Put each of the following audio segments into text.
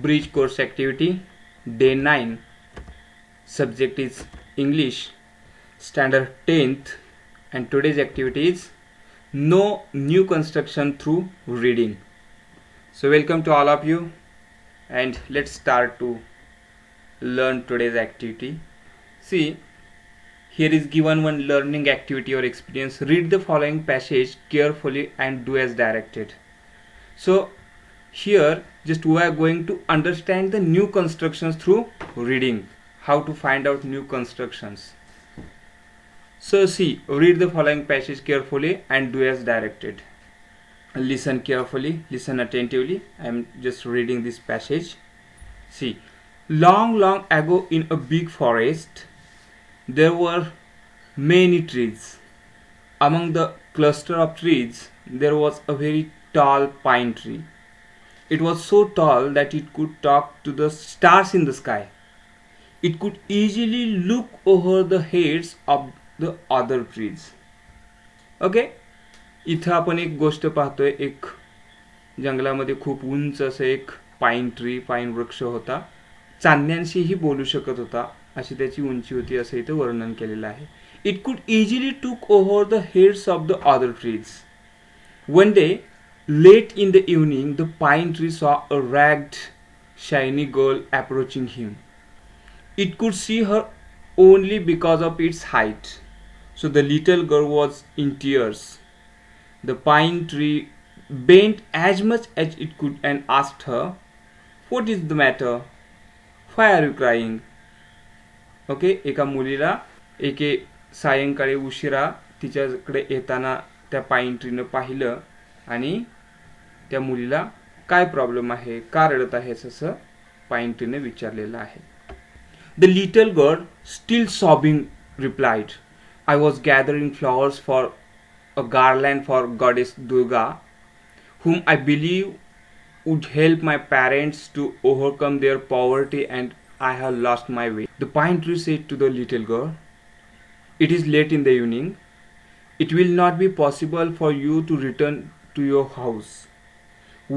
Bridge course activity, day 9. Subject is English, standard 10th, and today's activity is know new construction through reading. So welcome to all of you, and let's start to learn today's activity. See, here is given one learning activity or experience. Read the following passage carefully and do as directed. So here just we are going to understand the new constructions through reading. How to find out new constructions. So see, read the following passage carefully and do as directed. Listen carefully, listen attentively. I am just reading this passage. See, long ago in a big forest there were many trees. Among the cluster of trees there was a very tall pine tree. It was so tall that it could talk to the stars in the sky. It could easily look over the heads of the other trees. Okay, इथं आपण एक गोष्ट पाहतोय. एक जंगलामध्ये खूप उंच असं एक पाईन वृक्ष होता. चांदण्यांशीही बोलू शकत होता, अशी त्याची उंची होती असं इथं वर्णन केलेलं आहे. इट कुड इझिली टूक over the heads of the other trees. One day late in the evening, the pine tree saw a ragged, shiny girl approaching him. It could see her only because of its height. So the little girl was in tears. The pine tree bent as much as it could and asked her, "What is the matter? Why are you crying?" Okay, एका मुलीला एके सायंकाळी उशिरा तिच्याकडे येताना त्या pine ट्रीनं पाहिलं आणि त्या मुलीला काय प्रॉब्लेम आहे, का रडत आहेस असं पाईन ट्रीने विचारलेलं आहे. The little girl steel sobbing replied, I was gathering flowers for a garland for goddess Durga, whom I believe would help my parents to overcome their poverty, and I have lost my way. The pine tree said to the little girl, "It is late in the evening. It will not be possible for you to return to your house,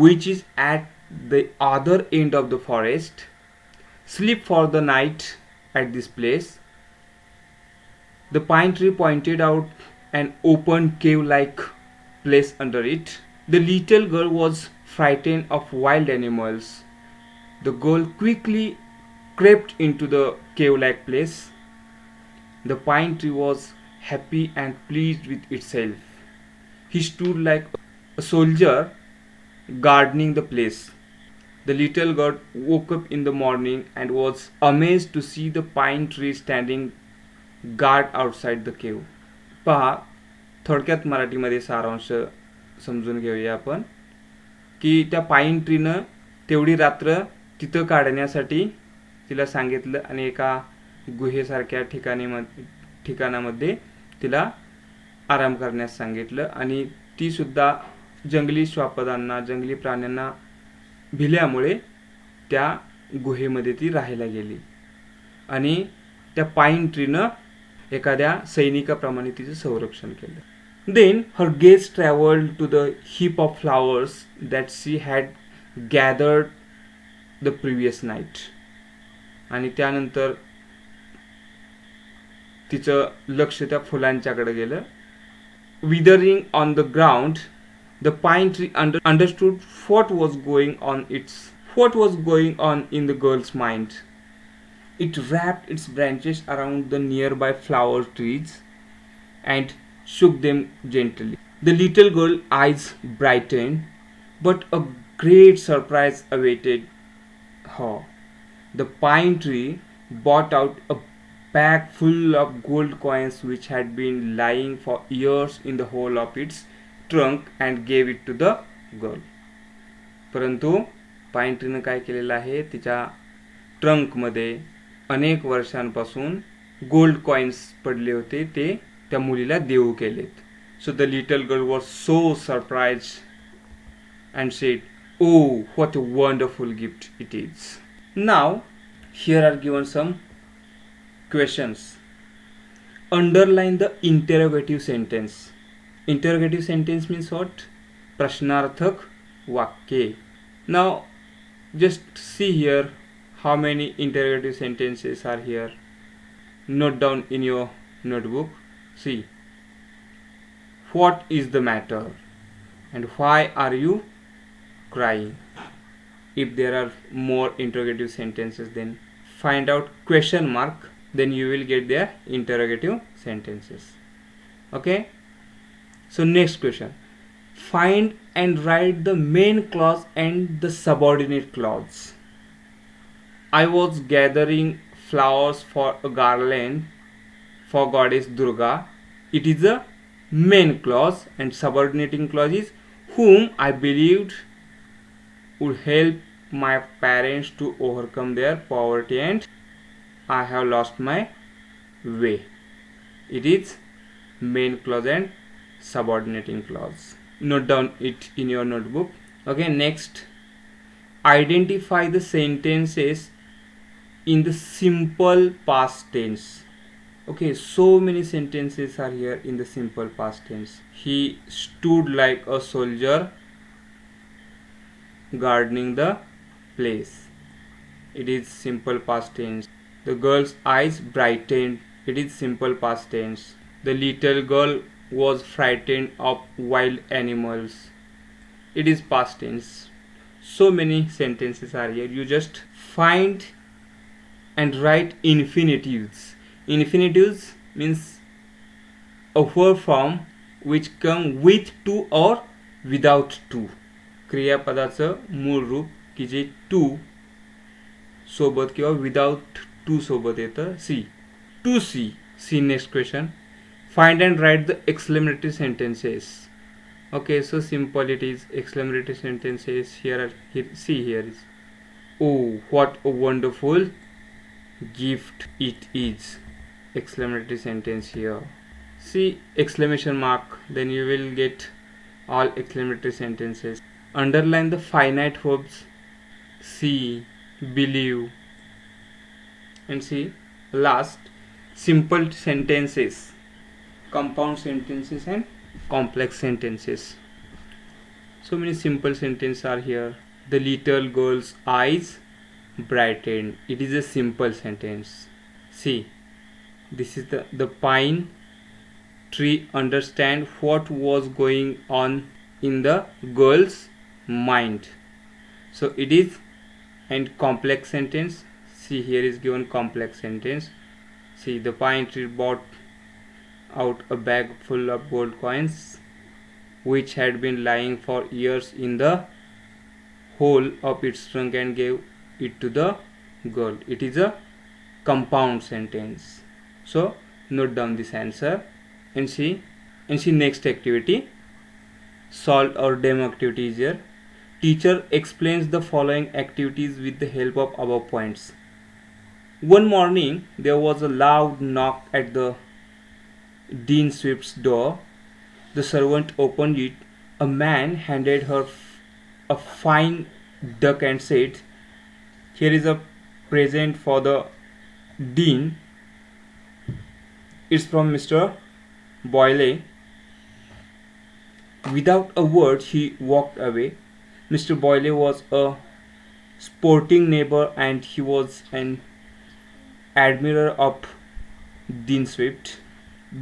which is at the other end of the forest. Sleep for the night at this place." The pine tree pointed out an open cave-like place under it. The little girl was frightened of wild animals. The girl quickly crept into the cave-like place. The pine tree was happy and pleased with itself. He stood like a soldier guarding the place. The little girl woke up in the morning and was amazed to see the pine tree standing guard outside the cave. पहा, थोडक्यात मराठीमध्ये सारांश समजून घेऊया आपण की त्या pine ट्रीनं तेवढी रात्र तिथं काढण्यासाठी तिला सांगितलं आणि एका गुहेसारख्या ठिकाणामध्ये तिला आराम करण्यास सांगितलं. आणि ती सुद्धा जंगली श्वापदांना, जंगली प्राण्यांना भिल्यामुळे त्या गुहेमध्ये ती राहायला गेली आणि त्या पाईन ट्रीनं एखाद्या सैनिकाप्रमाणे तिचं संरक्षण केलं. Then her gaze travelled to the heap of flowers that she had gathered the previous night. आणि त्यानंतर तिचं लक्ष त्या फुलांच्याकडे गेलं. Withering on the ground, the pine tree understood what was going on in the girl's mind. It wrapped its branches around the nearby flower trees and shook them gently. The little girl's eyes brightened, but a great surprise awaited her. The pine tree brought out a bag full of gold coins which had been lying for years in the hole of its trunk and gave it to the girl. परंतु pine ट्रीनं काय केलेलं आहे, तिच्या ट्रंकमध्ये अनेक वर्षांपासून gold coins पडले होते, ते त्या मुलीला देऊ केलेत. So the little girl was so surprise and said, "Oh, what a wonderful gift it is." Now here are given some questions. Underline the interrogative sentence. Interrogative sentence means what? प्रश्नार्थक वाक्ये. Now Just see here how many interrogative sentences are here. Note down in your notebook. See, what is the matter and why are you crying? If there are more interrogative sentences, then find out question mark, then you will get their interrogative sentences. Okay, so next question, find and write the main clause and the subordinate clause. I was gathering flowers for a garland for goddess Durga. It is a main clause, and subordinating clause is whom I believed would help my parents to overcome their poverty and I have lost my way. It is main clause and subordinating clause. Note down it in your notebook. Okay, next, identify the sentences in the simple past tense. Okay, so many sentences are here in the simple past tense. He stood like a soldier gardening the place. It is simple past tense. The girl's eyes brightened. It is simple past tense. The little girl was frightened of wild animals. It is past tense. So many sentences are here. You just find and write infinitives. Infinitives means a verb form which come with to or without to. क्रियापदाचं मूळ रूप की जे to सोबत किंवा without टू सोबत येतं. सी टू सी. See next question, find and write the exclamatory sentences. Okay, so simple it is. Exclamatory sentences here see here is, oh what a wonderful gift it is. Exclamatory sentence here. See exclamation mark, then you will get all exclamatory sentences. Underline the finite verbs see, believe, and see last simple sentences, compound sentences and complex sentences. So many simple sentences are here. The little girl's eyes brightened. It is a simple sentence. See, this is the pine tree understand what was going on in the girl's mind. So it is, and complex sentence. See here is given complex sentence. See, the pine tree brought out a bag full of gold coins which had been lying for years in the hole of its trunk and gave it to the girl. It is a compound sentence. So note down this answer and see next activity. Solve or demo activity is here. Teacher explains the following activities with the help of above points. One morning there was a loud knock at the Dean Swift's door. The servant opened it. A man handed her a fine duck and said, "Here is a present for the Dean. It's from Mr. Boyle." Without a word, he walked away. Mr. Boyle was a sporting neighbor and he was an admirer of Dean Swift.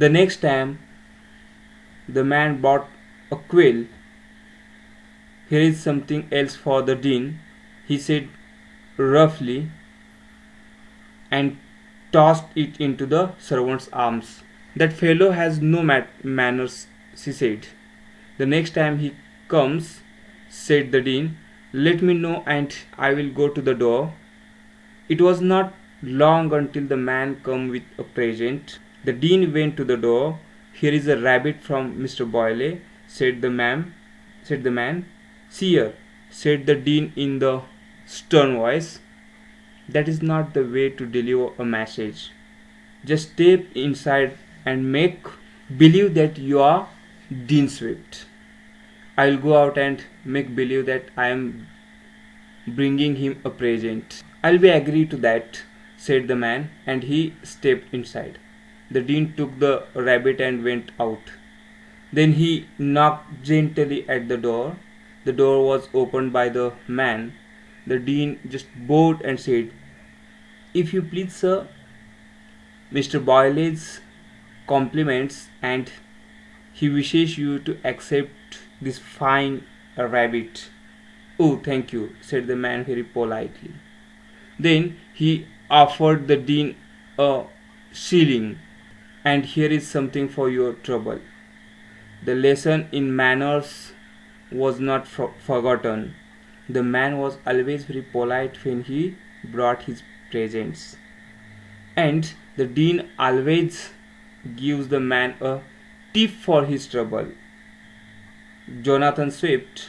The next time, the man bought a quill. "Here is something else for the Dean," he said roughly, and tossed it into the servant's arms. "That fellow has no manners," she said. "The next time he comes," said the Dean, "let me know and I will go to the door." It was not long until the man came with a present. The Dean went to the door. "Here is a rabbit from Mr. Boyle," said the man. "See here," said the Dean in the stern voice. "That is not the way to deliver a message. Just step inside and make believe that you are Dean Swift. I'll go out and make believe that I am bringing him a present." "I'll be agree to that," said the man, and he stepped inside. The Dean took the rabbit and went out. Then he knocked gently at the door. The door was opened by the man. The dean just bowed and said, "If you please, sir, Mr. Boyle's compliments, and he wishes you to accept this fine rabbit." "Oh, thank you," said the man very politely. Then he offered the dean a shilling. "And here is something for your trouble." The lesson in manners was not forgotten. The man was always very polite when he brought his presents, and the dean always gives the man a tip for his trouble. Jonathan Swift,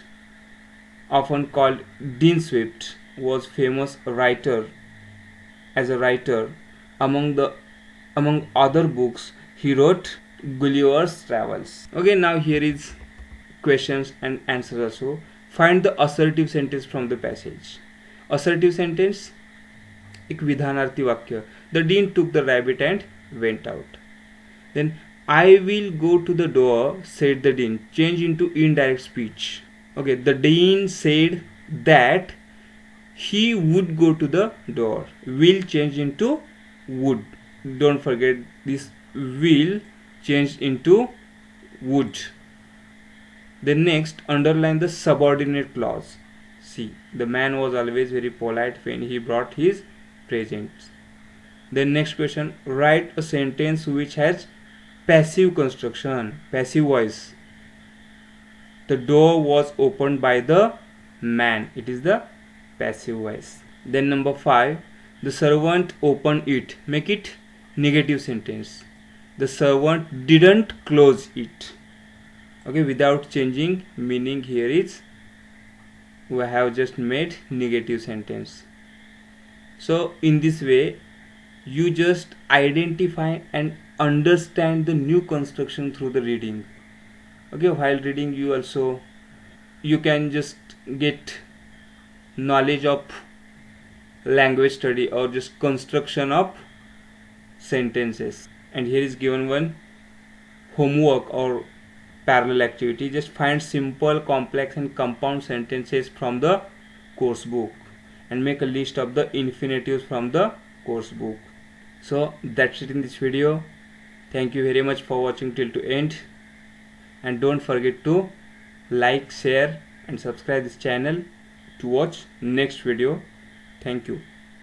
often called Dean Swift, was famous writer. As a writer, among other books, he wrote Gulliver's Travels. Okay, now here is questions and answers also. Find the assertive sentence from the passage. Assertive sentence, एक विधानार्थी वाक्य. The dean took the rabbit and went out. Then, "I will go to the door," said the dean. Change into indirect speech. Okay, the dean said that he would go to the door. Will change into would. Don't forget this will changed into would. Then next, underline the subordinate clause. See, the man was always very polite when he brought his presents. Then next question, write a sentence which has passive construction, passive voice. The door was opened by the man. It is the passive voice. Then number 5, the servant opened it. Make it negative sentence. The servant didn't close it. Okay, without changing meaning, here is we have just made negative sentence. So in this way you just identify and understand the new construction through the reading. Okay, while reading you can just get knowledge of language study or just construction of sentences. And here is given one homework or parallel activity. Just find simple, complex and compound sentences from the course book and make a list of the infinitives from the course book. So that's it in this video. Thank you very much for watching till to end, and don't forget to like, share and subscribe this channel to watch next video. Thank you.